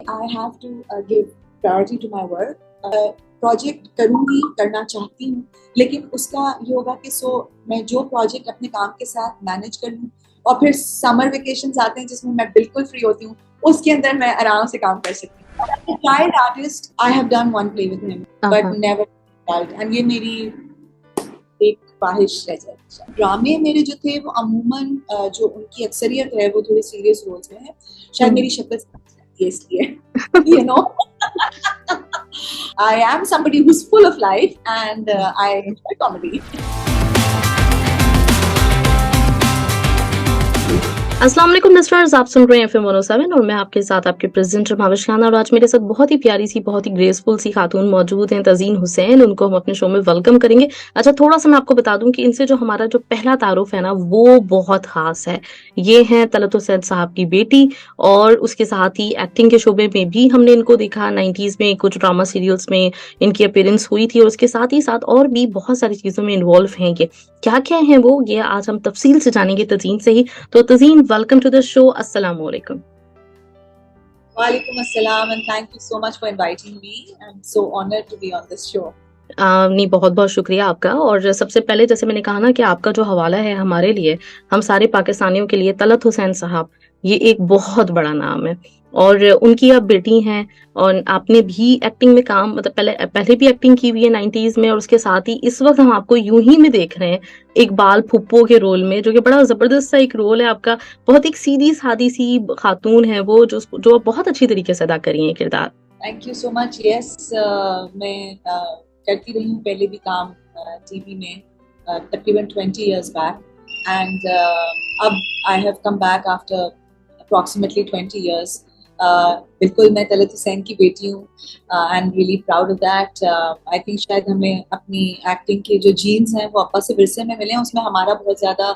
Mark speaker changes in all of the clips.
Speaker 1: I have to give priority to my work. Project करूंगी, करना चाहती हूँ, लेकिन उसका ये होगा कि मैं जो प्रोजेक्ट अपने काम के साथ मैनेज कर लूँ और फिर समर वेकेशंस आते हैं जिसमें मैं बिल्कुल फ्री होती हूँ, उसके अंदर मैं आराम से काम कर सकती हूँ। Child artist, I have done one play with him but never child, and ये मेरी एक ख्वाहिश रह जाए। ड्रामे मेरे जो थे वो अमूमन जो उनकी अक्सरियत है वो थोड़े सीरियस रोल्स में है, शायद मेरी शक्ल है इसलिए you know I am somebody who's full of life and I enjoy comedy.
Speaker 2: अस्सलाम वालेकुम लिस्टनर्स, आप सुन रहे हैं FM 107 और मैं आपके साथ आपके प्रेजेंटर भाविश खान। और आज मेरे साथ बहुत ही प्यारी सी, बहुत ही ग्रेसफुल सी खातून मौजूद हैं, तज़ीन हुसैन। उनको हम अपने शो में वेलकम करेंगे। अच्छा, थोड़ा सा मैं आपको बता दूं कि इनसे जो हमारा जो पहला तारुफ है ना, वो बहुत खास है। ये हैं तलत हुसैन साहब की बेटी, और उसके साथ ही एक्टिंग के शोबे में भी हमने इनको देखा। 90s में कुछ ड्रामा सीरियल्स में इनकी अपीयरेंस हुई थी, और उसके साथ ही साथ और भी बहुत सारी चीजों में इन्वॉल्व हैं। ये क्या क्या है वो, ये आज हम तफसील से जानेंगे तज़ीन से ही। तो Tazeen, welcome to the show. अस्सलाम वालेकुम।
Speaker 1: Walaikum assalam and thank you so much for inviting me. I'm so honored to be on this show.
Speaker 2: नहीं, बहुत बहुत शुक्रिया आपका। और सबसे पहले जैसे मैंने कहा ना कि आपका जो हवाला है हमारे लिए, हम सारे पाकिस्तानियों के लिए, तलत हुसैन साहब, ये एक बहुत बड़ा नाम है। और उनकी आप बेटी हैं, और आपने भी एक्टिंग में काम, मतलब पहले भी एक्टिंग की हुई है 90s में, और उसके साथ ही इस वक्त हम आपको यूं ही में देख रहे हैं इकबाल फुप्पो के रोल में, जो कि बड़ा जबरदस्त सा एक रोल है आपका। बहुत एक सीधी सादी सी खातून है वो, जो बहुत अच्छी तरीके से अदा करी है किरदार।
Speaker 1: Thank you so much. Yes, मैं करती रही हूँ पहले भी काम टीवी में, तकरीबन 20 years back, and अब I have come back after approximately 20 years. बिल्कुल मैं तलत हुसैन की बेटी हूँ, I am really proud of that. I think शायद हमें अपनी एक्टिंग के जो जीन्स हैं वो अब्बा से विरसे में मिले हैं, उसमें हमारा बहुत ज्यादा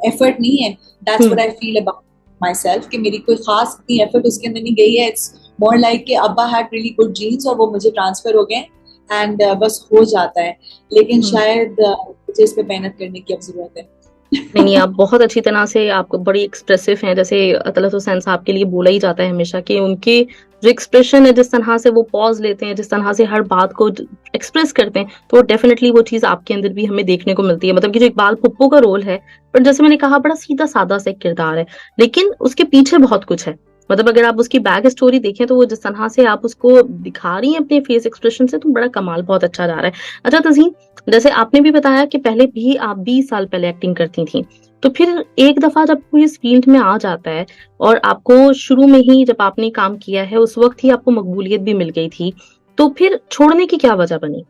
Speaker 1: एफर्ट नहीं है। That's what I feel about my self, कि मेरी कोई खास इतनी एफर्ट उसके अंदर नहीं गई है। इट्स मोर लाइक कि अब्बा हैड रियली गुड जीन्स और वो मुझे ट्रांसफर हो गए, एंड बस हो जाता है। लेकिन शायद मुझे इस पे मेहनत करने की अब जरूरत है।
Speaker 2: नहीं, आप बहुत अच्छी तरह से, आपको बड़ी एक्सप्रेसिव हैं। जैसे तलत हुसैन साहब के लिए बोला ही जाता है हमेशा कि उनके जो एक्सप्रेशन है, जिस तरह से वो पॉज लेते हैं, जिस तरह से हर बात को एक्सप्रेस करते हैं, तो डेफिनेटली वो चीज आपके अंदर भी हमें देखने को मिलती है। मतलब कि जो इकबाल पुप्पो का रोल है, पर जैसे मैंने कहा, बड़ा सीधा सादा सा किरदार है, लेकिन उसके पीछे बहुत कुछ है। मतलब अगर आप उसकी बैक स्टोरी देखें तो वो जिस तरह से आप उसको दिखा रही हैं अपने फेस एक्सप्रेशन से, तो बड़ा कमाल, बहुत अच्छा जा रहा है। अच्छा तज़ीन, जैसे आपने भी बताया कि पहले भी आप 20 साल पहले एक्टिंग करती थी, तो फिर एक दफा जब कोई इस फील्ड में आ जाता है, और आपको शुरू में ही जब आपने काम किया है उस वक्त ही आपको मकबूलियत भी मिल गई थी, तो फिर छोड़ने की क्या वजह बनी?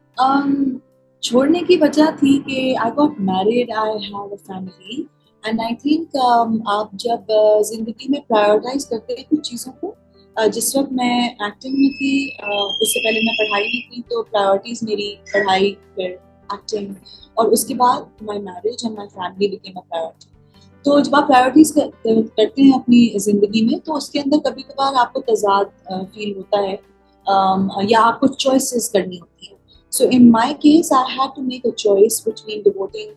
Speaker 1: छोड़ने की वजह थी कि I got married, I have a family, and I think आप जब जिंदगी में प्रायोरिटाइज करते हैं कुछ चीज़ों को, जिस वक्त मैं एक्टिंग में थी, उससे पहले मैं पढ़ाई में थी, तो प्रायोरिटीज मेरी पढ़ाई, फिर एक्टिंग, और उसके बाद my marriage and my family became a priority. तो जब आप प्रायोरिटीज करते हैं अपनी जिंदगी में, तो उसके अंदर कभी कभार आपको तजाद फील होता है, या आपको चॉइसेस करनी होती है। So in my case I had to make a choice between devoting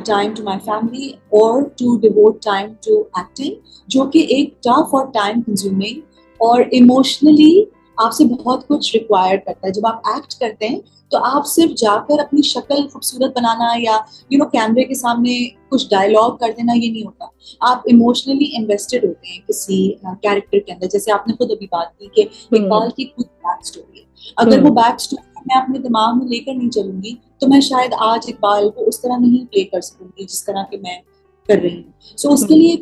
Speaker 1: time to my family or to devote time to acting, जो कि एक tough और time consuming और emotionally आपसे बहुत कुछ required करता है। जब आप act करते हैं तो आप सिर्फ जाकर अपनी शक्ल खूबसूरत बनाना या कैमरे के सामने कुछ डायलॉग कर देना, ये नहीं होता। आप इमोशनली इन्वेस्टेड होते हैं किसी कैरेक्टर के अंदर। जैसे आपने खुद अभी बात की कि इकबाल की खुद बैक स्टोरी है, अगर वो बैक स्टोरी मैं अपने दिमाग में लेकर नहीं चलूंगी तो मैं शायद आज इकबाल को उस तरह नहीं प्ले कर सकूंगी जिस तरह के मैं कर रही हूँ। सो उसके लिए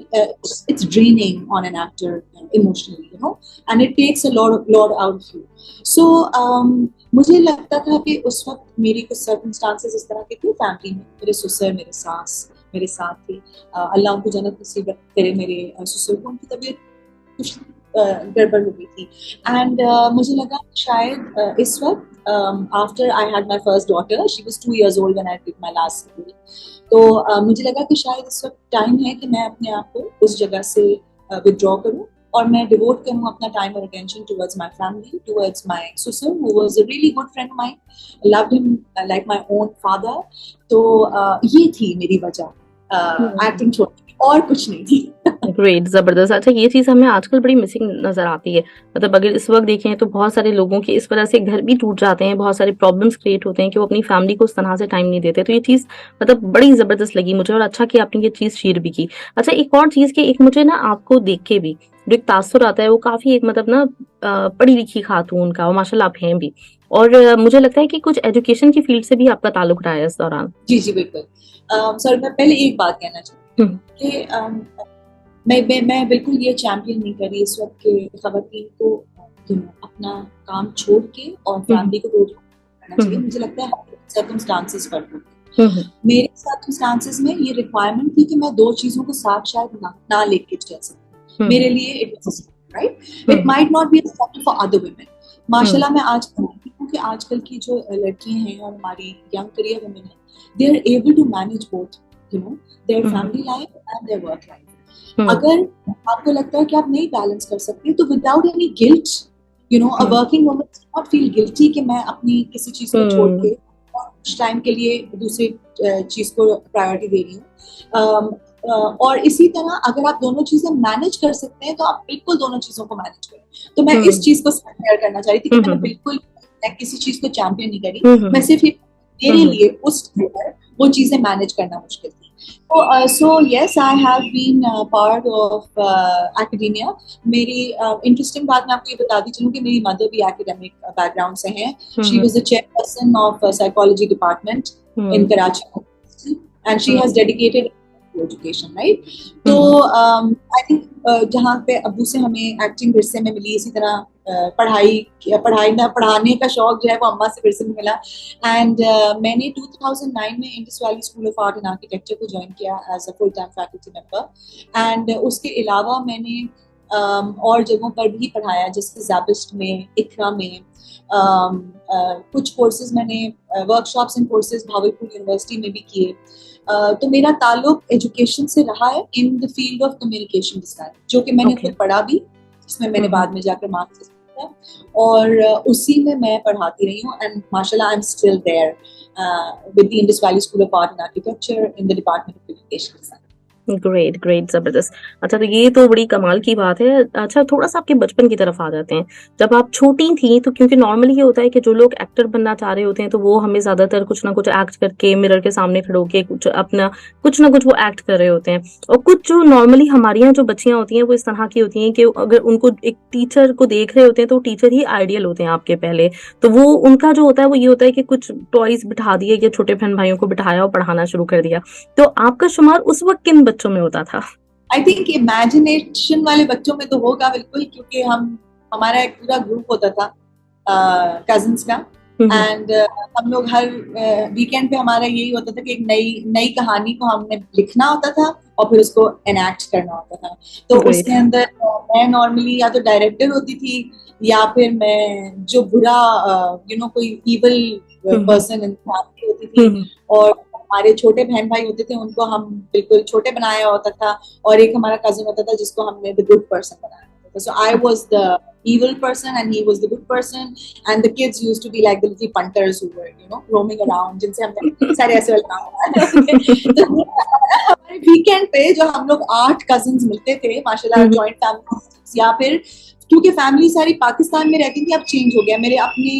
Speaker 1: it's draining on an actor emotionally, and it takes a lot out of you. So मुझे लगता था कि उस वक्त मेरी कुछ सर्कमस्टांसेस इस तरह के थे फैमिली में। मेरे ससुर, मेरे सास मेरे साथ थे, अल्लाह उनको जन्नत नसीब करे। मेरे ससुर को उनकी तबीयत कुछ गड़बड़ हो गई थी, एंड मुझे लगा शायद इस वक्त after I had my first daughter, she was 2 years old when I did my last serial, तो मुझे लगा कि शायद इस वक्त टाइम है कि मैं अपने आप को उस जगह से विड्रॉ करूं और मैं डिवोट करूं अपना टाइम और attention towards my family, towards my ससुर who was a really good friend of mine, loved him like my own father। तो ये थी मेरी वजह एक्टिंग छोड़ने की, और कुछ नहीं थी।
Speaker 2: ग्रेट, जबरदस्त। अच्छा, ये चीज हमें आजकल बड़ी मिसिंग नजर आती है। मतलब अगर इस वक्त देखें तो बहुत सारे लोगों के इस वजह से घर भी टूट जाते हैं, बहुत सारे प्रॉब्लम्स क्रिएट होते हैं कि वो अपनी फैमिली को उस तरह से टाइम नहीं देते। तो ये चीज मतलब बड़ी जबरदस्त लगी मुझे, और अच्छा कि आपने ये चीज शेयर भी की। अच्छा, एक और चीज कि एक मुझे ना आपको देख के भी जो एक तासुर आता है, वो काफी एक मतलब ना पढ़ी लिखी खातून का, और माशाल्लाह आप हैं भी। और मुझे लगता है कि कुछ एजुकेशन की फील्ड से भी आपका ताल्लुक रहा है इस दौरान।
Speaker 1: जी जी बिल्कुल। सर मैं पहले एक बात कहना चाहूँगी
Speaker 2: हम्म,
Speaker 1: कि मैं बिल्कुल ये चैंपियन नहीं कर रही इस वक्त के खवातीन को अपना काम छोड़ के और
Speaker 2: हम्म,
Speaker 1: फैमिली को रोज करना चाहिए।
Speaker 2: हम्म,
Speaker 1: मुझे लगता है सर्कमस्टांसेस पर होते हैं।
Speaker 2: हम्म,
Speaker 1: मेरे सर्कमस्टांसेस में ये रिक्वायरमेंट थी कि मैं दो चीजों को साथ शायद ना लेके चल सकूं।
Speaker 2: हम्म,
Speaker 1: मेरे लिए it was right. It
Speaker 2: hmm,
Speaker 1: might not be acceptable for other women.
Speaker 2: Hmm,
Speaker 1: माशाल्लाह मैं आज देखती हूँ कि आजकल की जो लड़कियां हैं और हमारी यंग करियर वुमेन है, they are able to manage both their
Speaker 2: hmm,
Speaker 1: family life and their work life.
Speaker 2: Hmm,
Speaker 1: अगर आपको लगता है कि आप नहीं बैलेंस कर सकते तो without any guilt, a
Speaker 2: hmm,
Speaker 1: working woman not feel guilty कि मैं अपनी किसी चीज को छोड़
Speaker 2: हम्म,
Speaker 1: के और कुछ टाइम के लिए दूसरी चीज को प्रायोरिटी दे रही हूँ। और इसी तरह अगर आप दोनों चीजें मैनेज कर सकते हैं तो आप बिल्कुल दोनों चीजों को मैनेज करें। तो मैं इस
Speaker 2: हम्म,
Speaker 1: चीज को शेयर करना चाह रही थी कि मैंने
Speaker 2: हम्म,
Speaker 1: बिल्कुल मैं किसी चीज को चैंपियन नहीं करी।
Speaker 2: हम्म,
Speaker 1: मैं सिर्फ मेरे
Speaker 2: हम्म,
Speaker 1: लिए उस time पर वो चीजें मैनेज करना मुश्किल थी। So yes, I have been part of academia. मेरी इंटरेस्टिंग बात मैं आपको ये बताती चलूँ कि मेरी मदर भी एकेडमिक बैकग्राउंड से हैं। She
Speaker 2: hmm,
Speaker 1: was the chairperson of psychology department in
Speaker 2: hmm,
Speaker 1: Karachi, and she has
Speaker 2: hmm,
Speaker 1: dedicated to education, right? तो
Speaker 2: हम्म,
Speaker 1: आई थिंक जहाँ पे अब्बू से हमें एक्टिंग विरसे में मिली, इसी तरह पढ़ाने का शौक जो है वो अम्मा से विरसे में मिला। एंड मैंने 2009 में Indus Valley School of Art and Architecture को ज्वाइन किया as a full time faculty member. And उसके अलावा मैंने और जगहों पर भी पढ़ाया, जैसे ज़ाबिस्ट में, इकरा में। कुछ कोर्सेज मैंने workshops and courses Bahawalpur university में भी किए। तो मेरा ताल्लुक एजुकेशन से रहा है in the field of Communication design, जो कि मैंने
Speaker 2: ओके,
Speaker 1: खुद पढ़ा भी, जिसमें मैंने
Speaker 2: हम्म,
Speaker 1: बाद में जाकर मास्टर्स किया। और उसी में मैं पढ़ाती रही हूँ। एंड माशाल्लाह I am still there with the Indus Valley School of Art and Architecture in the Department of Communication Design.
Speaker 2: Great, great, जबरदस्त। अच्छा, तो ये तो बड़ी कमाल की बात है। अच्छा, थोड़ा सा आपके बचपन की तरफ आ जाते हैं। जब आप छोटी थी तो क्योंकि नॉर्मली ये होता है कि जो लोग एक्टर बनना चाह रहे होते हैं तो वो हमें ज्यादातर कुछ ना कुछ एक्ट करके मिरर के सामने खड़े होके कुछ ना कुछ वो एक्ट कर रहे होते हैं। और कुछ जो नॉर्मली हमारी यहाँ जो बच्चियां होती हैं वो इस तरह की होती हैं कि अगर उनको एक टीचर को देख रहे होते हैं तो टीचर ही आइडियल होते हैं आपके पहले। तो वो उनका जो होता है वो ये होता है कि कुछ टॉयज बिठा दिए या छोटे बहन भाइयों को बिठाया और पढ़ाना शुरू कर दिया। तो आपका शुमार उस वक्त किन बच्चों में होता था?
Speaker 1: आई थिंक इमेजिनेशन वाले बच्चों में तो होगा बिल्कुल, क्योंकि हमारा एक पूरा ग्रुप होता था कजिन्स का।
Speaker 2: हम्म,
Speaker 1: एंड हम लोग हर वीकेंड पे हमारा यही होता था कि एक नई नई कहानी को हमने लिखना होता था और फिर उसको एनैक्ट करना होता था। तो
Speaker 2: ग्रेट,
Speaker 1: उसके अंदर मैं नॉर्मली या तो डायरेक्टर होती थी, या फिर मैं जो बुरा कोई इवल
Speaker 2: हम्म,
Speaker 1: पर्सन इंसान होती थी।
Speaker 2: हम्म,
Speaker 1: और हमारे छोटे बहन भाई होते थे, उनको हम बिल्कुल छोटे बनाया होता था। और एक हमारा कजिन होता था जिसको हमने द गुड पर्सन बनाया होता था। So I was the evil person and he was the good person, and the kids used to be like the little punters who were roaming around, जिनसे हमने सारे ऐसे वाले काम बनाए। तो हमारे वीकेंड पे जो हम लोग 8 कजिन्स मिलते थे, माशाल्लाह
Speaker 2: हम्म,
Speaker 1: जॉइंट फैमिली, या फिर क्योंकि फैमिली सारी पाकिस्तान में रहती थी, अब चेंज हो गया, मेरे अपने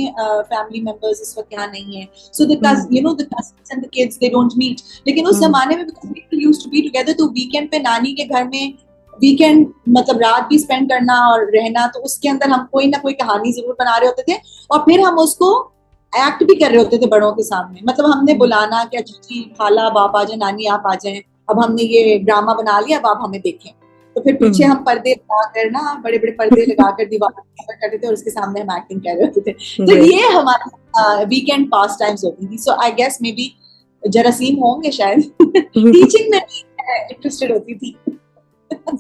Speaker 1: फैमिली मेंबर्स इस वक्त यहाँ नहीं है। So the cousins and the kids they don't meet। लेकिन उस
Speaker 2: हम्म,
Speaker 1: जमाने में people used to be together, तो वीकेंड पे नानी के घर में वीकेंड मतलब रात भी स्पेंड करना और रहना, तो उसके अंदर हम कोई ना कोई कहानी जरूर बना रहे होते थे। और फिर हम उसको एक्ट भी कर रहे होते थे बड़ों के सामने। मतलब हमने बुलाना कि अच्छा जी खाला बाप आ जाए, नानी आप आ जाए, अब हमने ये ड्रामा बना लिया, अब आप हमें देखें। तो फिर पीछे
Speaker 2: हम्म,
Speaker 1: हम पर्दे लगा कर ना, बड़े बड़े पर्दे लगाकर दीवार पर करते थे और उसके सामने हम एक्टिंग कर रहे होते थे। तो
Speaker 2: ग्रेट,
Speaker 1: ये हमारी वीकेंड पास टाइम्स होती थी। सो आई गेस मे बी जरासीम होंगे शायद। टीचिंग में इंटरेस्टेड होती थी।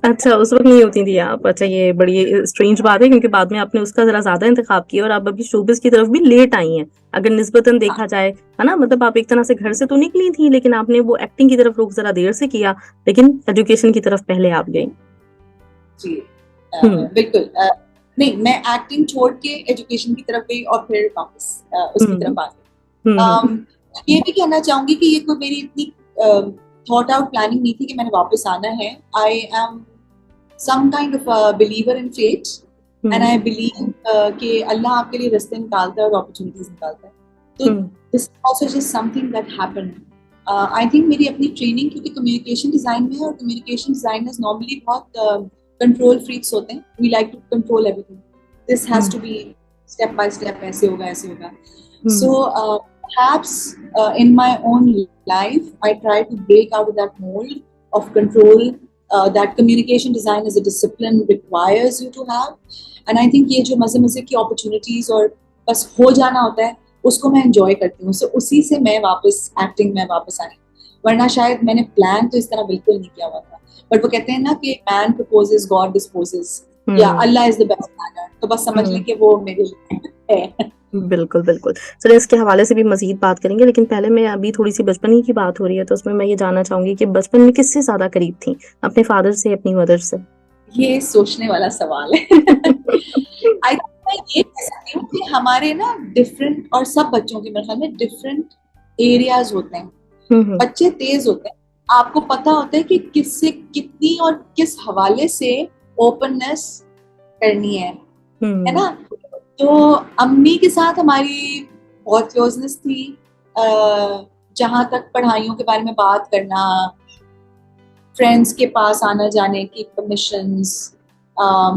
Speaker 2: अच्छा, उस वक्त नहीं होती थी आप। अच्छा, ये बड़ी स्ट्रेंज बात है क्योंकि बाद में आपने उसका जरा ज्यादा इंतखाब किया और आप अभी शोबिस की तरफ भी लेट आई हैं, अगर निस्बतन
Speaker 1: हाँ
Speaker 2: देखा जाए, है ना? मतलब आप एक तरह से घर से तो निकली थी लेकिन आपने वो एक्टिंग की तरफ रुख जरा देर से किया, लेकिन एजुकेशन की तरफ पहले आप गई।
Speaker 1: जी
Speaker 2: हम्म,
Speaker 1: बिल्कुल। नहीं, मैं एक्टिंग छोड़ के एजुकेशन की तरफ गई और फिर वापस उसकी
Speaker 2: हम्म,
Speaker 1: तरफ आ गई।
Speaker 2: हम्म,
Speaker 1: ये भी कहना चाहूंगी कि ये कोई मेरी इतनी थॉट आउट प्लानिंग नहीं थी कि मैंने वापस आना है। I am some kind of a believer in fate, and I believe कि अल्लाह आपके लिए रास्ते निकालता है और opportunities निकालता है. तो this is also just something that happened. I think मेरी अपनी training क्योंकि communication design में है, और communication designers normally बहुत control freaks होते हैं. We like to control everything. This has to be step by step. ऐसे होगा, ऐसे होगा. So perhaps in my own life, I try to break out of that mold of control that communication design as a discipline requires you to have. And I think ये जो मजे की opportunities और बस हो जाना होता है, उसको मैं enjoy करती हूँ. So उसी से मैं वापस acting में वापस आई. वरना शायद मैंने प्लान तो इस तरह बिल्कुल नहीं किया हुआ था. बट वो कहते हैं ना कि man proposes, God disposes. या अल्लाह is the best planner. तो बस समझ लें कि वो मेरे लिए है.
Speaker 2: बिल्कुल बिल्कुल. चलिए इसके हवाले से भी मजीद बात करेंगे, लेकिन पहले मैं अभी थोड़ी सी बचपन ही की बात हो रही है, तो उसमें मैं ये जानना चाहूंगी कि बचपन में किससे ज्यादा करीब थी, अपने फादर से, अपनी मदर से?
Speaker 1: ये सोचने वाला सवाल है. मैं ये कह सकती हूँ कि हमारे ना डिफरेंट, और सब बच्चों के मेरे ख्याल में डिफरेंट एरियाज होते हैं. बच्चे तेज होते हैं, आपको पता होता है कि किससे कितनी और किस हवाले से ओपननेस करनी है ना. तो अम्मी के साथ हमारी बहुत क्लोजनेस थी, जहां तक पढ़ाइयों के बारे में बात करना, फ्रेंड्स के पास आना जाने की परमिशंस,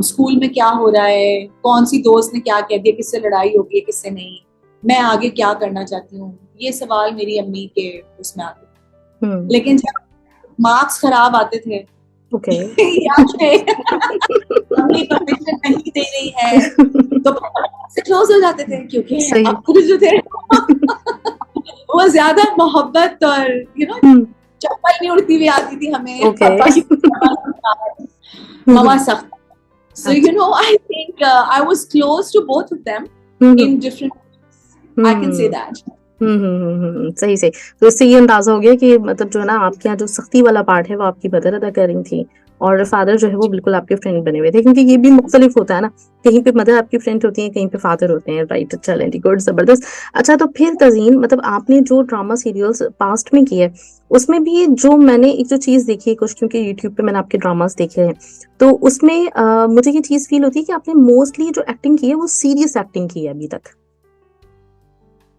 Speaker 1: स्कूल में क्या हो रहा है, कौन सी दोस्त ने क्या कह दिया, किससे लड़ाई हो गई, किससे नहीं, मैं आगे क्या करना चाहती हूँ, ये सवाल मेरी अम्मी के उसमें आते. लेकिन जब मार्क्स खराब आते थे, या अम्मी परमिशन नहीं दे रही है, तो से क्लोज हो जाते थे, क्योंकि अब जो थे वो ज्यादा मोहब्बत और चप्पल नहीं उड़ती हुई आती थी हमें. मामा सख्त. So I think I was close to both of them in different ways. I can say that.
Speaker 2: सही से. तो इससे ये अंदाजा हो गया कि मतलब जो है ना, आपके यहाँ जो सख्ती वाला पार्ट है वो आपकी मदर अदा कर रही थी, और फादर जो है वो बिल्कुल आपके फ्रेंड बने हुए थे, क्योंकि ये भी मुख्तलिफ होता है ना, कहीं पे मदर आपकी फ्रेंड होती है, कहीं पे फादर होते हैं. राइट. चलें, गुड, जबरदस्त. अच्छा, तो फिर तज़ीन, मतलब आपने जो ड्रामा सीरियल्स पास्ट में किए, उसमें भी जो मैंने एक जो चीज देखी है कुछ, क्योंकि यूट्यूब पे मैंने आपके ड्रामास देखे हैं, तो उसमें मुझे ये चीज फील होती है कि आपने मोस्टली जो एक्टिंग की है वो सीरियस एक्टिंग की है अभी तक,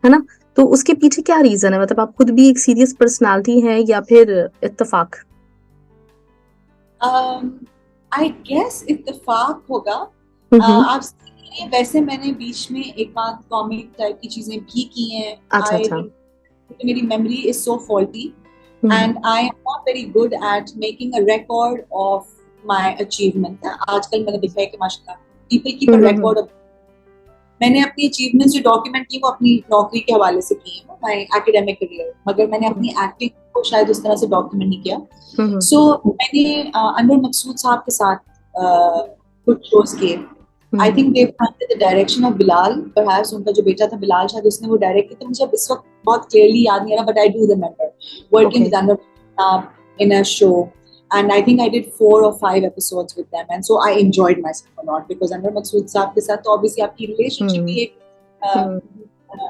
Speaker 2: है ना. तो उसके पीछे क्या रीजन है? मतलब आप खुद भी एक सीरियस पर्सनालिटी हैं या फिर इत्तेफाक?
Speaker 1: आई गेस इत्तेफाक होगा. आप वैसे मैंने बीच में एक बात कॉमिक टाइप की चीजें भी की हैं.
Speaker 2: अच्छा.
Speaker 1: मेरी memory is so faulty and I am not very good at making a record of my achievement. आजकल मैंने देखा है कि माशाल्लाह people keep a record of. मैंने अपनी अचीवमेंट्स जो डॉक्यूमेंट की वो अपनी नौकरी के हवाले से की है, माय एकेडमिक करियर, मगर मैंने अपनी एक्टिंग को शायद उस तरह से डॉक्यूमेंट नहीं किया. सो मैंने अनवर मकसूद साहब के साथ कुछ शोज किए. I think they the direction of Bilal, perhaps उनका जो बेटा था बिलाल, शायद उसने वो डायरेक्ट किया. तो मुझे इस वक्त बहुत क्लियरली याद नहीं आ रहा, but I do remember working with Anwar sahab in a show. And I think I did 4 or 5 episodes with them, and so I enjoyed myself a lot because Anwar Masood साहब के साथ तो obviously आपकी relationship भी एक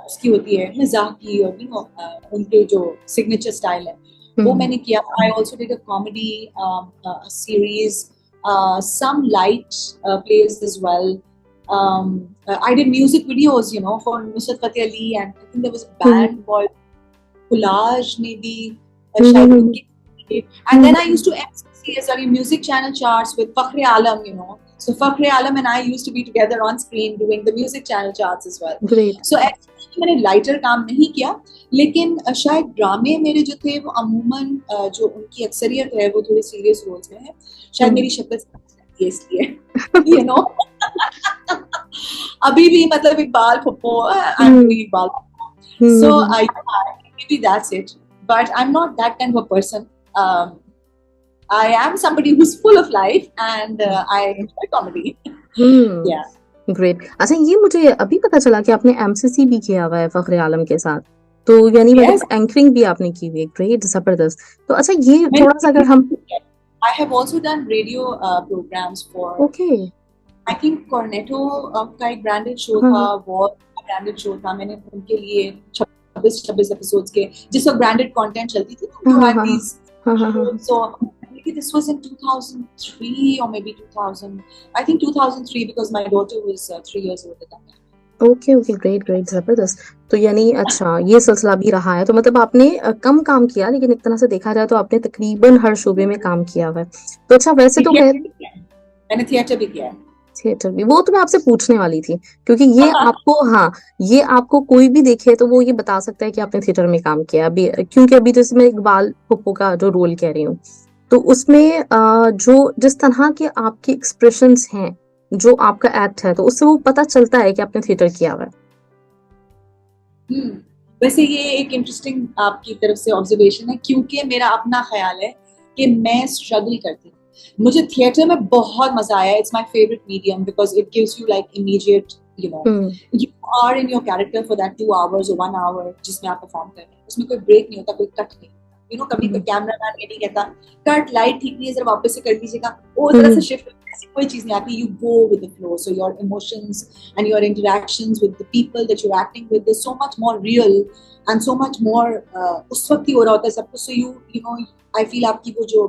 Speaker 1: उसकी होती है मजाक की, और उनके जो signature style है वो मैंने किया. I also did a comedy series, some light plays as well. I did music videos, for Nusrat Fateh Ali, and I think there was a band called Collage, maybe. And then I used to MC as well, music channel charts with Fakhre Alam, So Fakhre Alam and I used to be together on screen doing the music channel charts as well.
Speaker 2: Great.
Speaker 1: So actually मैंने lighter काम नहीं किया, लेकिन शायद ड्रामे मेरे जो थे वो अमूमन जो उनकी अक्सरियत है वो थोड़े सीरियस रोल्स में है. शायद मेरी शक्ल है इसलिए, अभी भी मतलब Iqbal फुप्पो, Iqbal. So maybe that's it. But I'm not that kind of a person. I am somebody who's full of life and I enjoy comedy. Yeah.
Speaker 2: Great. अच्छा, ये मुझे अभी पता चला कि आपने MCC भी किया हुआ है फखरे आलम के साथ, तो यानी मतलब एंकरिंग भी आपने की हुई है. ग्रेट, जबरदस्त. तो अच्छा, ये थोड़ा सा अगर हम
Speaker 1: I have also done radio programs for.
Speaker 2: Okay.
Speaker 1: I think Cornetto का एक branded show था, वो branded show था. मैंने उनके लिए 26 एपिसोड्स के, जिस वक्त ब्रांडेड कंटेंट चलती थी, so maybe this was in 2003 or maybe 2000. I think 2003 because my daughter was 3 years older than me.
Speaker 2: Okay okay, great great, जबरदस्त। तो यानी अच्छा ये सिलसिला भी रहा है, तो मतलब आपने कम काम किया, लेकिन एक तरह से देखा जाए तो आपने तकरीबन हर शोबे में काम किया हुआ है। तो अच्छा, वैसे तो
Speaker 1: मैंने थिएटर भी किया है।
Speaker 2: थिएटर भी, वो तो मैं आपसे पूछने वाली थी, क्योंकि ये आपको, हाँ, ये आपको कोई भी देखे तो वो ये बता सकता है कि आपने थिएटर में काम किया अभी, क्योंकि अभी जैसे मैं इकबाल पप्पू का जो रोल कह रही हूँ, तो उसमें जो जिस तरह के आपके एक्सप्रेशंस हैं, जो आपका एक्ट है, तो उससे वो पता चलता है कि आपने थिएटर किया हुआ है।
Speaker 1: वैसे ये एक इंटरेस्टिंग आपकी तरफ से ऑब्जर्वेशन है, क्योंकि मेरा अपना ख्याल है कि मैं स्ट्रगल करती हूँ। मुझे थिएटर में बहुत मजा आया। It's my favourite medium because it gives you like immediate, you are in your character for that 2 hours or 1 hour जिसमें आप परफॉर्म कर रहे हैं। उसमें कोई ब्रेक नहीं होता, कोई कट नहीं। कभी कोई कैमरामैन ये नहीं कहता कट, लाइट ठीक नहीं है, जरा वापस से कर दीजिएगा, वो तरह से शिफ्ट, ऐसी कोई चीज नहीं आती। You go with the flow, so your emotions and your interactions with the people that you are acting with is so much more real and so much more, उस वक्त ही हो रहा होता है सब कुछ। So you know I feel आपकी वो जो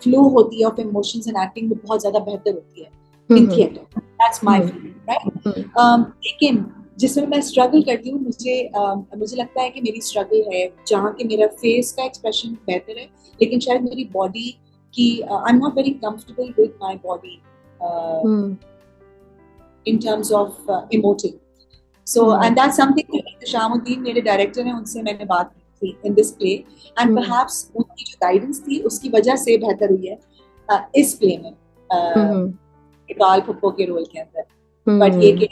Speaker 1: फ्लो होती है ऑफ इमोशंस एंड एक्टिंग वो बहुत ज्यादा बेहतर होती है in theatre. That's my feeling, right? लेकिन जिसमें मैं स्ट्रगल करती हूँ, मुझे लगता है कि मेरी स्ट्रगल है जहाँ के मेरा फेस का एक्सप्रेशन बेहतर है, लेकिन शायद मेरी बॉडी की, I am not very comfortable with my body in terms of emoting. So and that's something Ehteshamuddin मेरे डायरेक्टर हैं, उनसे मैंने बात की थी in this play, and perhaps उनकी जो गाइडेंस थी उसकी वजह से बेहतर हुई है इस प्ले में, इकबाल पप्पू के रोल के अंदर। बट ये कि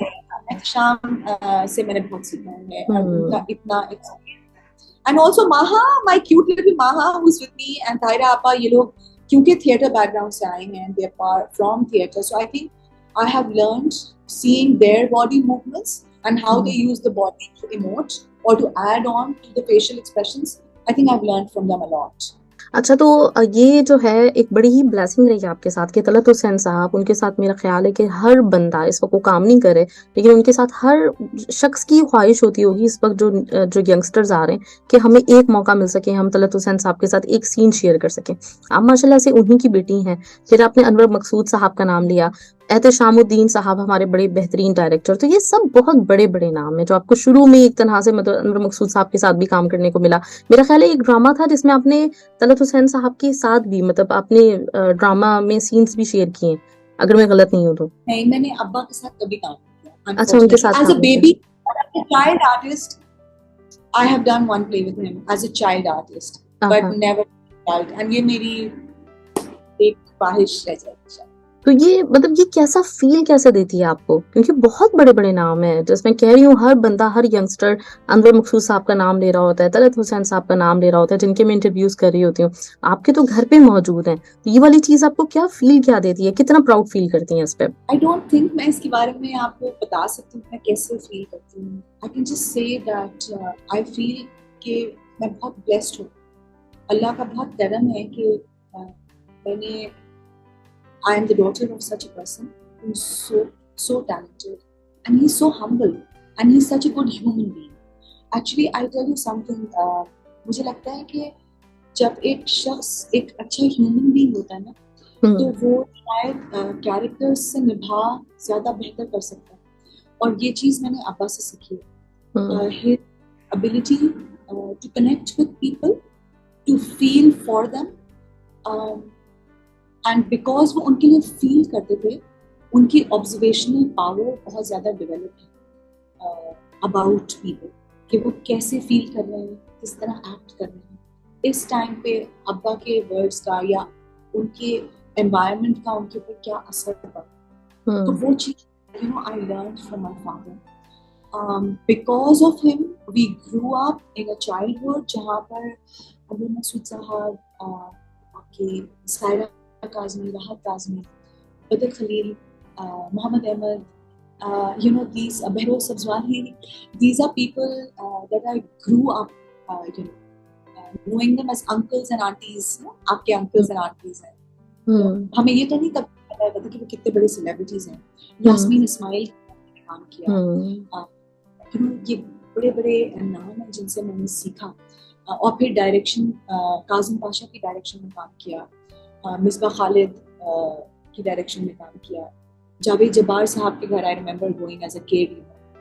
Speaker 1: शाम से मैंने बहुत सीखा है, उनका इतना experience. And also Maha, my cute little Maha who is with me, and Tayra apa, ये लोग क्योंकि थिएटर बैकग्राउंड से आए हैं, they are from theatre, so I think I have learned seeing their body movements and how they use the body to emote or to add on to the facial expressions. I think I've learned from them a lot.
Speaker 2: अच्छा, तो ये जो है एक बड़ी ही blessing रही आपके साथ कि तलत हुसैन साहब, उनके साथ मेरा ख्याल है कि हर बंदा इस वक्त वो काम नहीं करे, लेकिन उनके साथ हर शख्स की ख्वाहिश होती होगी इस वक्त जो यंगस्टर्स आ रहे हैं कि हमें एक मौका मिल सके, हम तलत हुसैन साहब के साथ एक सीन शेयर कर सकें। आप माशाल्लाह से उन्हीं की बेटी हैं। फिर आपने अनवर मकसूद साहब का नाम लिया, एहतेशामुद्दीन साहब हमारे बड़े बेहतरीन डायरेक्टर, तो ये सब बहुत बड़े बड़े नाम हैं जो आपको शुरू में एक तरह से मतलब अनवर मकसूद साहब के साथ भी काम करने को मिला। मेरा ख्याल है एक ड्रामा था जिसमें आपने तलत हुसैन साहब के साथ भी मतलब आपने ड्रामा में सीन्स भी शेयर किए, अगर मैं गलत नहीं हूँ तो।
Speaker 1: नहीं, मैंने अब्बा के साथ कभी काम किया।
Speaker 2: अच्छा, उनके साथ
Speaker 1: as a baby, as a child artist, I have done one play with him as a child artist, but never adult, एंड ये मेरी एक ख्वाहिश रह जाती है।
Speaker 2: तो ये मतलब ये कैसा फील कैसे देती है आपको, क्योंकि बहुत बड़े बड़े नाम हैं, जिसमें कह रही हूँ हर बंदा, हर यंगस्टर अनवर मकसूद साहब का नाम ले रहा होता है, तलत हुसैन साहब का नाम ले रहा होता है, जिनके मैं इंटरव्यूज कर रही होती हूँ, आपके तो घर पे मौजूद हैं। तो ये वाली चीज आपको क्या फील क्या देती है, कितना प्राउड फील करती हैं इस पे?
Speaker 1: आई डोंट थिंक मैं इसके बारे में आपको बता सकती हूँ मैं कैसे फील करती हूँ। I can just say that I feel कि मैं बहुत ब्लेस्ड हूँ। अल्लाह का बहुत करम है कि मैंने I am the daughter of such a person who's so talented, and he's so humble, and he's such a good human being. Actually, I'll tell you something. मुझे लगता है कि जब एक शख्स एक अच्छा ह्यूमन बीइंग होता है ना, तो वो शायद कैरेक्टर्स से निभा ज्यादा बेहतर कर सकता है, और ये चीज मैंने अब्बा से सीखी है। His ability to connect with people, to feel for them. And because वो उनके लिए फील करते थे, उनकी ऑब्जर्वेशनल पावर बहुत ज़्यादा डेवलप है अबाउट पीपल, कि वो कैसे फील कर रहे हैं, किस तरह एक्ट कर रहे हैं। इस टाइम पे अब्बा के वर्ड्स का या उनके एनवायरनमेंट का उनके ऊपर क्या असर पड़ा, तो वो चीज़ I learn from my father. Because of him we grew up in a childhood जहाँ पर अनवर मकसूद साहब, आपके सायरा काज़मी, राहत काज़मी, बदर Khalil, Muhammad Ahmed, these Behrouz Sabzwani, these are people that I grew up, knowing them as uncles and aunties, आपके uncles and aunties हैं। तो हमें ये तो नहीं तब पता था कि वो कितने बड़े celebrities हैं। यास्मीन इस्माइल ने काम किया, ये बड़े बड़े नाम हैं जिनसे मैंने सीखा, और फिर डायरेक्शन, काज़म पाशा की डायरेक्शन में काम किया, मिसबा खालिद की डायरेक्शन में काम किया, जावेद जब्बार साहब के घर I remember going as a kid,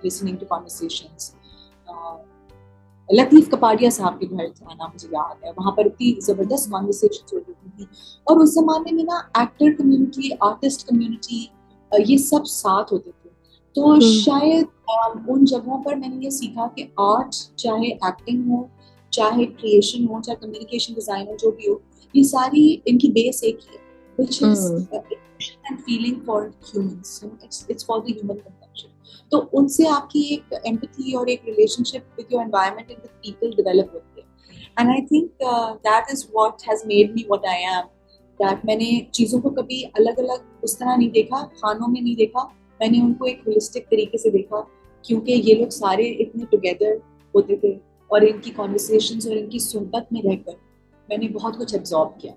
Speaker 1: listening to conversations, Latif Kapadia sahab के घर जाना मुझे याद है, वहाँ पर इतनी जबरदस्त कॉन्वर्सेशंस होती थी। और उस जमाने में ना एक्टर कम्युनिटी, आर्टिस्ट कम्युनिटी, ये सब साथ होते थे। तो शायद उन जगहों पर मैंने ये सीखा कि आर्ट, चाहे एक्टिंग हो, चाहे क्रिएशन हो, चाहे कम्युनिकेशन डिजाइन हो, जो भी हो, ये सारी इनकी बेस एक ही है, which is emotion and feeling for humans. You know, it's for the human consumption. तो उनसे आपकी एक एम्पैथी और एक relationship with your environment and with people develop होती है। And I think that is what has made me what I am. That मैंने चीज़ों को कभी अलग अलग उस तरह नहीं देखा, खानों में नहीं देखा, मैंने उनको एक होलिस्टिक तरीके से देखा, क्योंकि ये लोग सारे इतने टुगेदर होते थे और इनकी कॉन्वर्सेशंस और इनकी सोहबत में रहकर मैंने बहुत कुछ एब्जॉर्ब किया।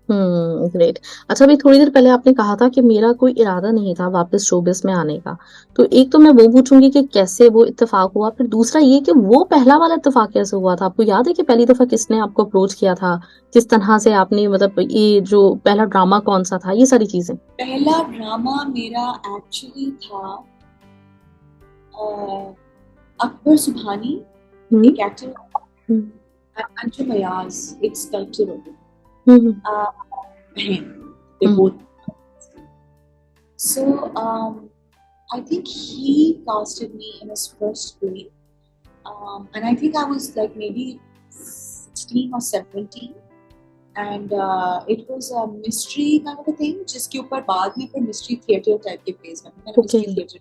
Speaker 2: ग्रेट। अच्छा, अभी थोड़ी देर पहले आपने कहा था कि मेरा कोई इरादा नहीं था वापस शोबिस में आने का, तो एक तो मैं वो पूछूंगी कि कैसे वो इत्तेफाक हुआ, फिर दूसरा ये कि वो पहला वाला इत्तेफाक कैसे हुआ था? आपको याद है कि पहली दफा किसने आपको अप्रोच किया था, किस तरह से आपने, मतलब ये जो पहला ड्रामा कौन सा था, ये सारी चीजें?
Speaker 1: पहला ड्रामा मेरा एक्चुअली था अकबर सुबहानी, एक एक्टर, अंजुम अयाज, एक स्कल्पचर होते हैं, they both. So I think he casted me in his first play, and I think I was like maybe 16 or 17, and it was a mystery kind of a thing, जिसके ऊपर बाद में फिर mystery theater type के plays बने। मैंने mystery theater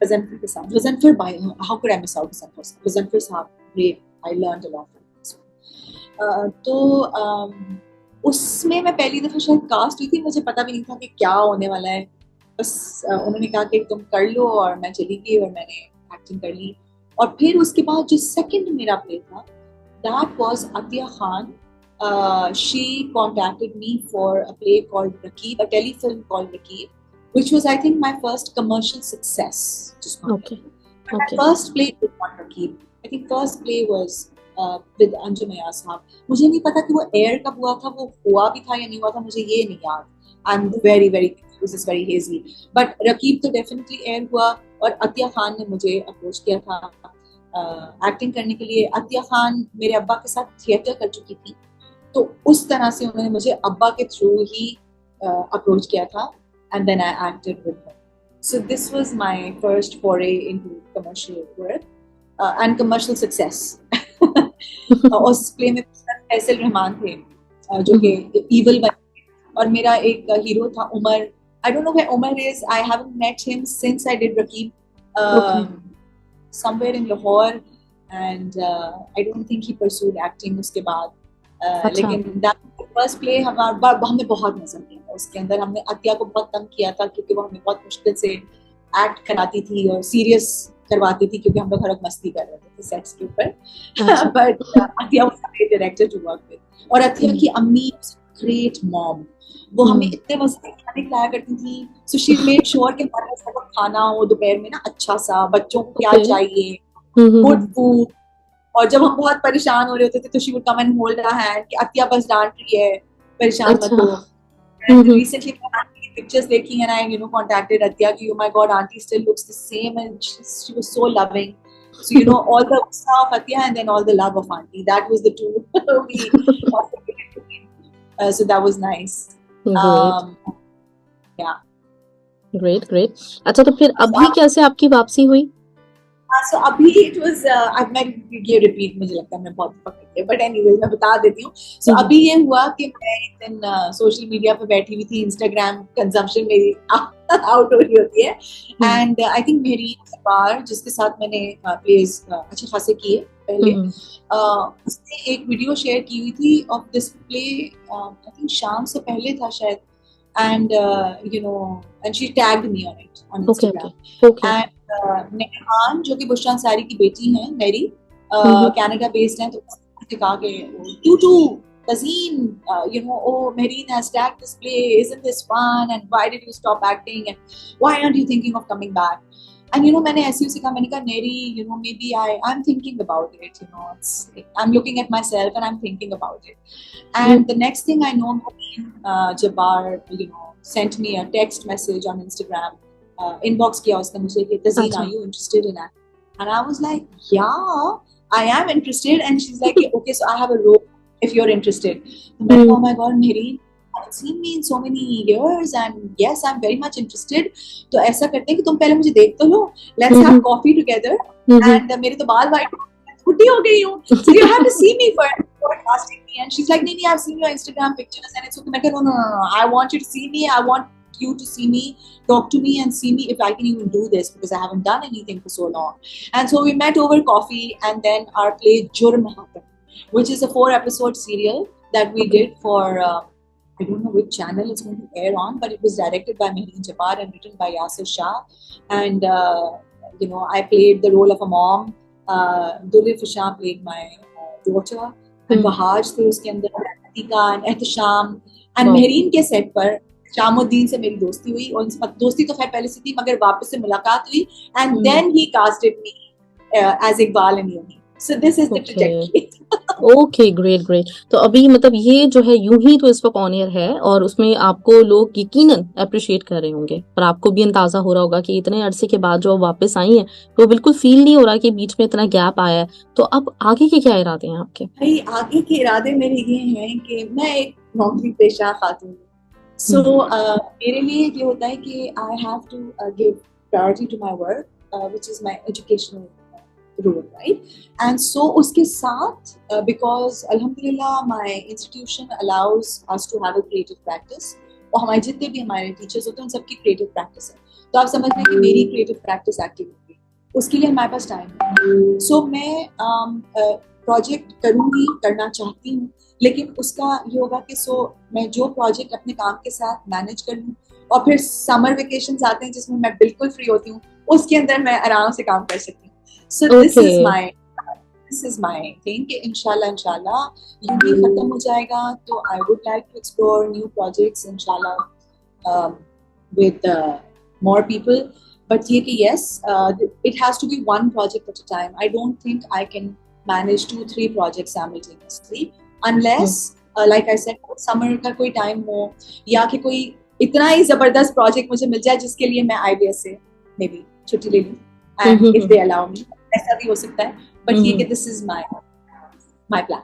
Speaker 1: Gazanfar के साथ, Gazanfar by how could I miss out Gazanfar साहब, great, I learned a lot from this. तो उसमें मैं पहली दफा शायद कास्ट हुई थी, मुझे पता भी नहीं था कि क्या होने वाला है, बस उन्होंने कहा कि तुम कर लो, और मैं चली गई और मैंने एक्टिंग कर ली। और फिर उसके बाद जो सेकंड मेरा प्ले था, that was Atiya Khan, she contacted me for a play called Rakib, a telefilm called Rakib, which was I think my first commercial success.
Speaker 2: Okay.
Speaker 1: My first play was not Rakib. I think first play was with Anjum Ayaz साहब। मुझे नहीं पता कि वो air कब हुआ था, वो हुआ भी था या नहीं हुआ था, मुझे ये नहीं याद। I'm very confused, it's very hazy. But Raqib तो definitely एयर हुआ, और अतिया खान ने मुझे अप्रोच किया था एक्टिंग करने के लिए। अतिया खान मेरे अब्बा के साथ थिएटर कर चुकी थी, तो उस तरह से उन्होंने मुझे अब्बा के थ्रू ही अप्रोच किया था, and then I acted with her. So this was my first foray into commercial work and commercial success. उस प्ले में फैसल रहमान थे, जो कि evil बने, और मेरा एक हीरो था Umar. I don't know where Umar is. I haven't met him since I did Rakib, somewhere in Lahore, and I don't think he pursued acting उसके बाद। लेकिन फर्स्ट प्ले हमें बहुत मजा आया। उसके अंदर हमने अतिया को बहुत तंग किया था, क्योंकि वो हमें बहुत मुश्किल से एक्ट कराती थी और सीरियस करवाती थी, क्योंकि हम लोग हर मस्ती कर रहे थे सेट्स के ऊपर। But Atiya was a great director to work with, और अतिया की अम्मी ग्रेट मॉम, वो हमें इतने मजे खाने खिलाया करती थी। सो शी मेड श्योर कि हमारे सब खाना हो दोपहर में ना अच्छा सा, बच्चों को क्या चाहिए, गुड फूड। और जब हम बहुत परेशान हो रहे होते थे तो she would come and hold our hand कि अतिया बस डांट रही है, परेशान मत हो। Recently pictures देखी and I contacted Atya कि oh my god, auntie still looks the same, and she was so loving. So all the stuff of Atya and then all the love of auntie, that was the two we so that was nice. Yeah,
Speaker 2: great. अच्छा, तो फिर अभी कैसे आपकी वापसी हुई?
Speaker 1: So अभी it was मैं ये रिपीट मुझे लगता है मैं बहुत पकड़ती है, बट एनीवेज मैं बता देती हूँ। So अभी ये हुआ कि मैं एक दिन सोशल मीडिया पे बैठी हुई थी, इंस्टाग्राम कंजम्पशन मेरी आउट हो रही होती है, एंड आई थिंक मेरी बार जिसके साथ मैंने प्लेज अच्छे खासे किए पहले, उसने एक वीडियो शेयर की हुई थी of this play, I think शाम से पहले था शायद, and and she tagged me on it on Instagram. Okay. And नेहान जो कि बुशरा अंसारी की बेटी हैं मेरी, कनाडा बेस्ड हैं, तो उसने कहा कि to Tazeen, oh, Mehreen has tagged this play, isn't this fun? And why did you stop acting? And why aren't you thinking of coming back? And मैंने ऐसे उसे कहा, मैंने कहा Neri, maybe I'm thinking about it. I'm looking at myself and I'm thinking about it. And the next thing I know, Jabbar, sent me a text message on Instagram, inbox किया उसने मुझे कि Tazeen, are you interested in acting? And I was like, yeah, I am interested. And she's like, okay, so I have a role if you're interested. So मैं oh my god, Mehreen, haven't seen me in so many years, and yes, I'm very much interested. तो ऐसा करते हैं कि तुम पहले मुझे देख तो लो, let's have coffee together. And मेरे तो बाल white बुढ़ी हो गई हूँ, so you have to see me for casting me. And she's like, नहीं, I've seen your Instagram pictures and it's okay. मैं कहा, no, I want you to see me. I want you to see me, talk to me and see me if I can even do this, because I haven't done anything for so long. And so we met over coffee, and then our play Jurm happened, which is a 4-episode serial that we did for I don't know which channel it's going to air on, but it was directed by Mehreen Jabbar and written by Yasir Shah. And I played the role of a mom. Durre Fasham played my daughter, and Bahaj the uske andar, Atika and Ehtisham. And Mehreen के set पर शामुद्दीन से मेरी दोस्ती हुई, और दोस्ती तो खैर पहले से थी, मगर वापस से मुलाकात हुई, and then he casted me as Iqbal and Yumi. So this is the trajectory.
Speaker 2: Okay, great. तो अभी मतलब ये जो है यूं ही तो इस वक्त ऑन एयर है, और उसमें आपको लोग यकीनन अप्रिशिएट कर रहे होंगे, पर आपको भी अंदाजा हो रहा होगा कि इतने अरसे के बाद जो वापस आई हैं तो बिल्कुल फील नहीं हो रहा कि बीच में इतना गैप आया है। तो अब आगे के क्या इरादे हैं आपके?
Speaker 1: भाई आगे के इरादे मेरे ये हैं कि मैं एक नौकरी पेशा खातून हूँ, so मेरे लिए ये होता है कि I have to give priority to my work, which is my educational role, right? And so उसके साथ because alhamdulillah my institution allows us to have a creative practice, और हमारे जितने भी हमारे टीचर्स होते हैं उन सबकी creative practice है, तो आप समझ लें कि मेरी creative practice active होगी, उसके लिए हमारे पास टाइम है। So मैं प्रोजेक्ट करना चाहती हूँ, लेकिन उसका ये होगा कि मैं जो प्रोजेक्ट अपने काम के साथ मैनेज कर लूँ, और फिर समर वेकेशंस आते हैं जिसमें मैं बिल्कुल फ्री होती हूँ, उसके अंदर मैं आराम से काम कर सकती हूँ। So this is my thing कि इंशाल्लाह ये भी खत्म हो जाएगा, तो I would like to explore new projects inshallah with more people. But ये कि yes, it has to be one project at a time. I don't think I can manage 2-3 projects simultaneously unless like I said, summer का कोई time हो, या कि कोई इतना ही जबरदस्त प्रोजेक्ट मुझे मिल जाए जिसके लिए मैं IBS से मे बी छुट्टी ले लूं, and if they allow me, ऐसा भी हो सकता है, but ये कि this is my plan.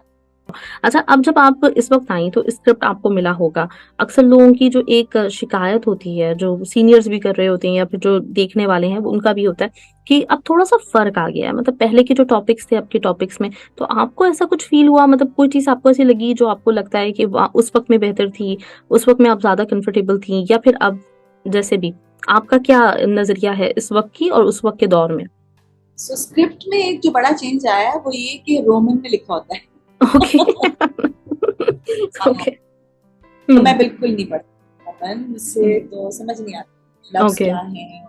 Speaker 2: अच्छा, अब जब आप इस वक्त आई तो स्क्रिप्ट आपको मिला होगा, अक्सर लोगों की जो एक शिकायत होती है, जो सीनियर्स भी कर रहे होते हैं या फिर जो देखने वाले हैं उनका भी होता है कि अब थोड़ा सा फर्क आ गया है, मतलब पहले के जो टॉपिक्स थे अब के टॉपिक्स में, तो आपको ऐसा कुछ फील हुआ, मतलब कोई चीज आपको ऐसी लगी जो आपको लगता है कि उस वक्त में बेहतर थी, उस वक्त में आप ज्यादा कंफर्टेबल थी, या फिर अब जैसे भी आपका क्या नजरिया है इस वक्त की और उस वक्त के दौर में?
Speaker 1: So, स्क्रिप्ट में एक जो बड़ा चेंज आया है वो ये कि रोमन में लिखा होता है।
Speaker 2: ओके।
Speaker 1: तो मैं बिल्कुल नहीं पढ़ती रोमन, मुझसे तो समझ नहीं आता लफ्ज़ क्या हैं,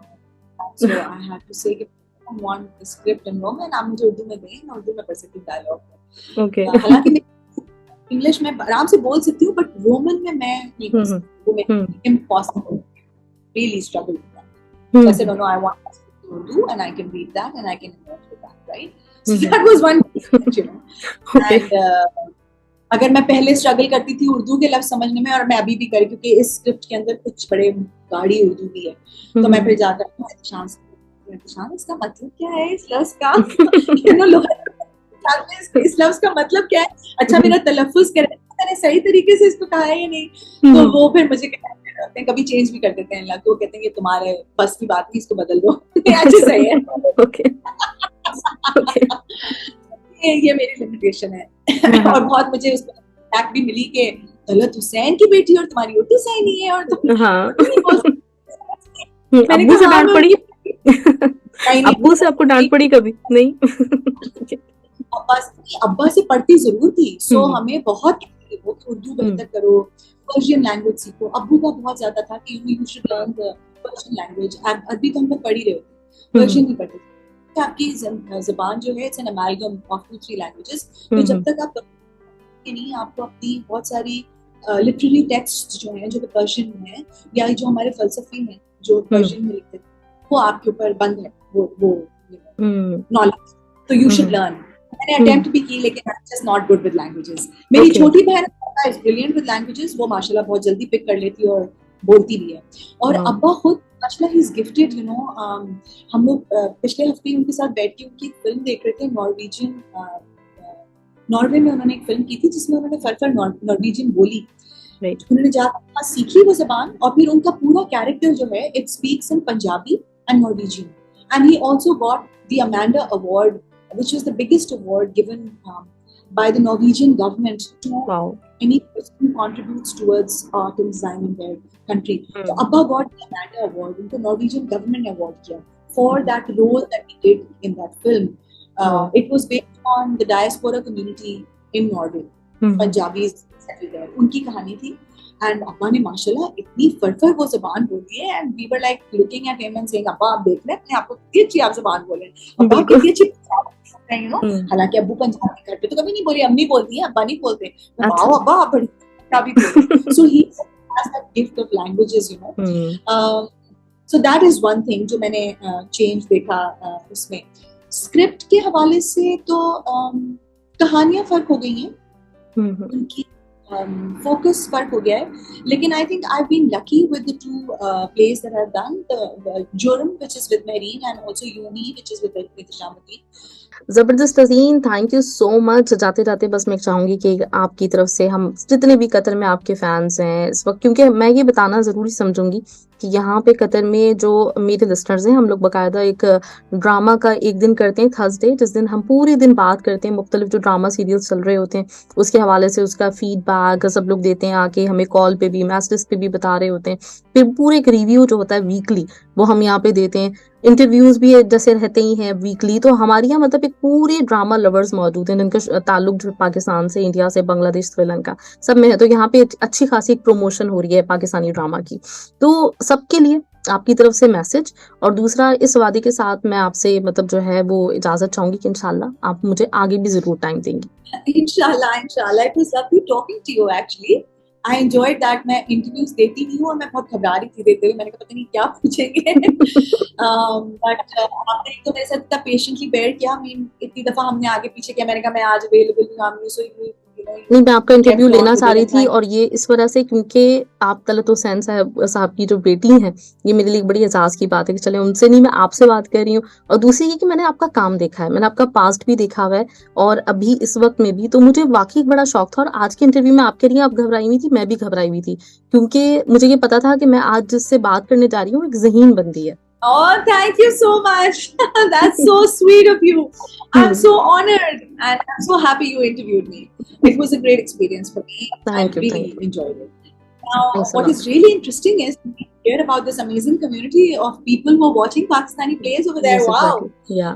Speaker 1: so I have to say कि I want the script in Roman, आप मुझे उर्दू में दें, मैं उर्दू में पढ़ सकती हूँ डायलॉग। ओके। हालांकि मैं इंग्लिश में आराम से बोल सकती हूँ, बट रोमन में मैं नहीं बोल सकती, वो मेरे impossible, really struggle with that. So I said, no, I want Urdu and I can read that and I can interact with that, right? So that was one thing, and अगर मैं पहले स्ट्रगल करती थी उर्दू के लफ्ज समझने में, और मैं अभी भी करी, क्योंकि इस स्क्रिप्ट के अंदर कुछ बड़े गाढ़ी उर्दू भी है, तो मैं फिर जाकर शान इसका मतलब क्या है, इस लफ्ज का इस लफ्ज का मतलब क्या है, अच्छा मेरा तलफ्फुज करें, मैंने सही तरीके से इसको कहा है या नहीं, तो वो फिर मुझे कहते हैं, कभी चेंज भी कर देते हैं, तो कहते हैं ये तुम्हारे बस की बात नहीं, इसको बदल दो। अच्छा सही है। ये मेरी लिमिटेशन है। और बहुत मुझे उस पर भी मिली कि तलत हुसैन की बेटी और तुम्हारी उर्दू सही नहीं है, और तुम
Speaker 2: अब्बू से डांट पड़ी? अब्बू से आपको डांट पड़ी कभी? नहीं।
Speaker 1: अब्बा से पढ़ती जरूर थी, सो हमें बहुत उर्दू बेहतर करो, पर्शियन लैंग्वेज सीखो। अब्बू का बहुत ज्यादा था कि you should learn the Persian language. अरबी तो हम लोग पढ़ ही रहे होते, पर्शियन नहीं पढ़ते। आपकी ज़बान जो है इट्स एन अमैलगम ऑफ 2-3 लैंग्वेजेस, तो जब तक आप के नहीं, आपको अपनी बहुत सारी लिटरेरी टेक्स्ट जो हैं, जो पर्शियन में है, या जो हमारे फलसफी हैं जो पर्शियन में लिखते हैं, वो आपके ऊपर बंद है, वो नॉलेज, तो यू शुड लर्न। मैंने अटेम्प्ट भी की, लेकिन I am just not good with languages. मेरी छोटी बहन इज ब्रिलियंट विद लैंग्वेजेस, वो माशाल्लाह बहुत जल्दी पिक कर लेती है और बोलती भी है। और अब्बा खुद माशाल्लाह he is gifted, you know. हम लोग पिछले हफ्ते उनके साथ बैठ के उनकी फिल्म देख रहे थे, नॉर्वेजियन, नॉर्वे में उन्होंने एक फिल्म की थी जिसमें उन्होंने फर नॉर्वेजियन बोली। उन्होंने जाकर सीखी वो जबान, और फिर उनका पूरा कैरेक्टर जो है it speaks in Punjabi and Norwegian, and he also got the Amanda award, which is the biggest award given by the Norwegian government to any person who contributes towards art and design in their country. So Abba got the Amanda Award, unko Norwegian government award kiya for that role that he did in that film. It was based on the diaspora community in Norway. Punjabis settled there. उनकी कहानी थी, and अब्बा ने माशाल्लाह इतनी फरफर वो जबान बोली है, and we were like looking at him and saying, अब्बा आप देख रहे हैं अपने आप को कितनी अच्छी आप जबान बोले, अब्बा कितनी अच्छी यू नो। हालांकि अब्बू पंजाबी घर पे तो कभी नहीं बोली, अम्मी बोलती है, अब्बा नहीं बोलते। वाओ अब्बा आप बड़ी पंजाबी बोलते। So he has that gift of languages, you know. So that is one thing जो मैंने चेंज देखा उसमें। स्क्रिप्ट के हवाले से तो कहानियां फर्क हो गई हैं, उनकी फोकस फर्क हो गया है, लेकिन I think I been lucky with the two place that I have done, the जुर्म व्हिच इज विद मेरीन एंड आल्सो यूनी व्हिच इज विद इत्शामुद्दीन।
Speaker 2: जबरदस्त Tazeen, thank you so much. जाते जाते बस मैं चाहूंगी कि आपकी तरफ से हम जितने भी कतर में आपके फैंस हैं इस वक्त, क्योंकि मैं ये बताना ज़रूरी समझूंगी कि यहाँ पे कतर में जो मेरे लिस्टनर्स हैं, हम लोग बाकायदा एक ड्रामा का एक दिन करते हैं थर्सडे, जिस दिन हम पूरे दिन बात करते हैं मुख्तलिफ जो ड्रामा सीरियल्स चल रहे होते हैं उसके हवाले से, उसका फीडबैक सब लोग देते हैं आके, हमें कॉल पे भी मैसेज पे भी बता रहे होते हैं। फिर पूरे एक रिव्यू जो होता है वीकली वो हम यहाँ पे देते हैं, इंटरव्यूज भी जैसे रहते ही हैं वीकली। तो हमारे यहाँ मतलब एक पूरे ड्रामा लवर्स मौजूद हैं जिनका ताल्लुक जो पाकिस्तान से, इंडिया से, बांग्लादेश, श्रीलंका सब में है। तो यहाँ पे अच्छी खासी एक प्रमोशन हो रही है पाकिस्तानी ड्रामा की। तो सबके लिए आपकी तरफ से मैसेज, और दूसरा इस वादे के साथ मैं आपसे मतलब जो है वो इजाजत चाहूंगी कि इंशाल्लाह आप मुझे आगे भी जरूर टाइम देंगी।
Speaker 1: इंशाल्लाह इंशाल्लाह, it was lovely talking to you actually. I enjoyed that। मैं इंटरव्यूज देती नहीं हूँ और मैं बहुत घबरा रही थी देते हुए, मैंने कहा पता नहीं क्या पूछेंगे। बट आपने तो मेरे साथ इतना पेशेंटली बेयर किया। इतनी दफा हमने आगे पीछे किया, मैंने कहा मैं आज अवेलेबल हूँ,
Speaker 2: नहीं मैं आपका इंटरव्यू लेना चाह रही थी, और ये इस वजह से क्योंकि आप तलत हुसैन साहब की जो बेटी हैं, ये मेरे लिए बड़ी एजाज की बात है कि चले उनसे नहीं मैं आपसे बात कर रही हूँ। और दूसरी ये कि मैंने आपका काम देखा है, मैंने आपका पास्ट भी देखा हुआ है और अभी इस वक्त में भी, तो मुझे वाकई बड़ा शौक था। और आज के इंटरव्यू में आप कह रही हैं आप घबराई हुई थी, मैं भी घबराई हुई थी, क्योंकि मुझे ये पता था कि मैं आज जिससे बात करने जा रही हूँ एक ज़हीन बंदी है।
Speaker 1: Oh, thank you so much. That's so sweet of you. I'm so honored and I'm so happy you interviewed me. It was a great experience for me. I really enjoyed it. Now, what is really interesting is to hear about this amazing community of people who are watching Pakistani plays over there.
Speaker 2: Yes,
Speaker 1: wow.
Speaker 2: Exactly. Yeah.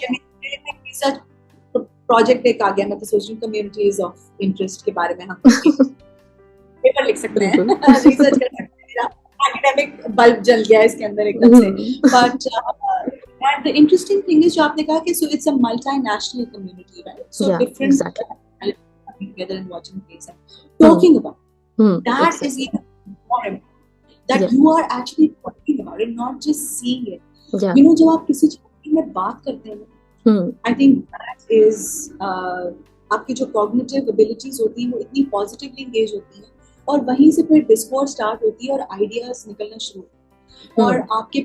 Speaker 1: ये मेरे research project एक आ गया, मैं तो सोच रही हूँ communities of interest के बारे में हम पेपर लिख सकते हैं, research कर सकते हैं। academic bulb जल गया इसके अंदर एकदम से। But and the interesting thing is जो आपने कहा कि so it's a multinational community, right? So different coming together and watching plays and talking about that is even more important, that you are actually talking about it, not just seeing it. You know, जब आप किसी चीज में बात करते हैं, I think that is आपकी जो cognitive abilities होती हैं वो इतनी positively engage होती हैं, और वहीं से फिर डिस्कोर्स स्टार्ट होती है और आइडियाज निकलना शुरू होते हैं। और आपके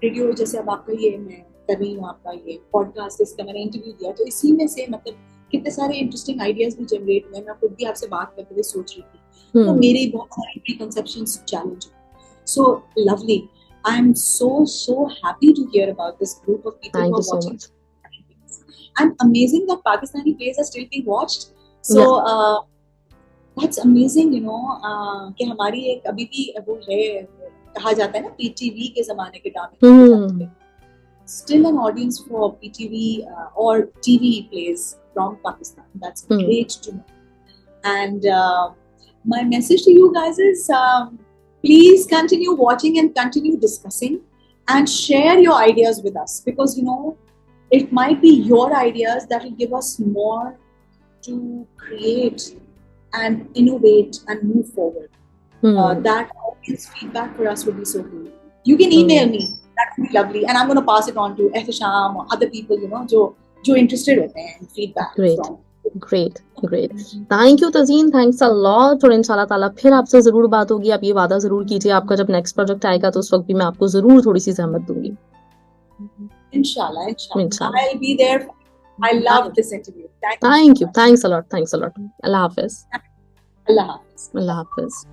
Speaker 1: रेडियो जैसे अब आपका ये मैं कर रही हूँ, आपका ये पॉडकास्ट, इसका मैंने इंटरव्यू दिया, तो इसी में से मतलब कितने सारे इंटरेस्टिंग आइडियाज भी जनरेट हुए। मैं खुद भी आपसे बात करते हुए सोच रही थी, तो मेरे बहुत सारे प्रीकंसेप्शंस चैलेंज हुए। So lovely, I am so happy to hear about this group of people who are watching. And amazing that Pakistani plays are still being watched. So that's amazing, you know, कि हमारी एक अभी भी वो है, कहा जाता है ना PTV के जमाने के ड्रामे, still an audience for PTV or TV plays from Pakistan. That's great to know. And my message to you guys is please continue watching and continue discussing and share your ideas with us, because you know it might be your ideas that will give us more to create and innovate and move forward. That audience feedback for us would be so cool. You can email me. That would be lovely, and I'm going to pass it on to Ehtisham or other people, जो interested होते हैं in feedback.
Speaker 2: Great. Thank you Tazeen, thanks a lot. और इंशाल्लाह ताला फिर आपसे जरूर बात होगी. आप ये वादा जरूर कीजिए, आपका जब नेक्स्ट प्रोजेक्ट आएगा तो उस वक्त भी मैं आपको जरूर थोड़ी सी ज़हमत दूंगी.
Speaker 1: Inshallah. I'll be there. I love this interview.
Speaker 2: Thank you. Thanks a lot. Allah Hafiz.
Speaker 1: Allah Hafiz.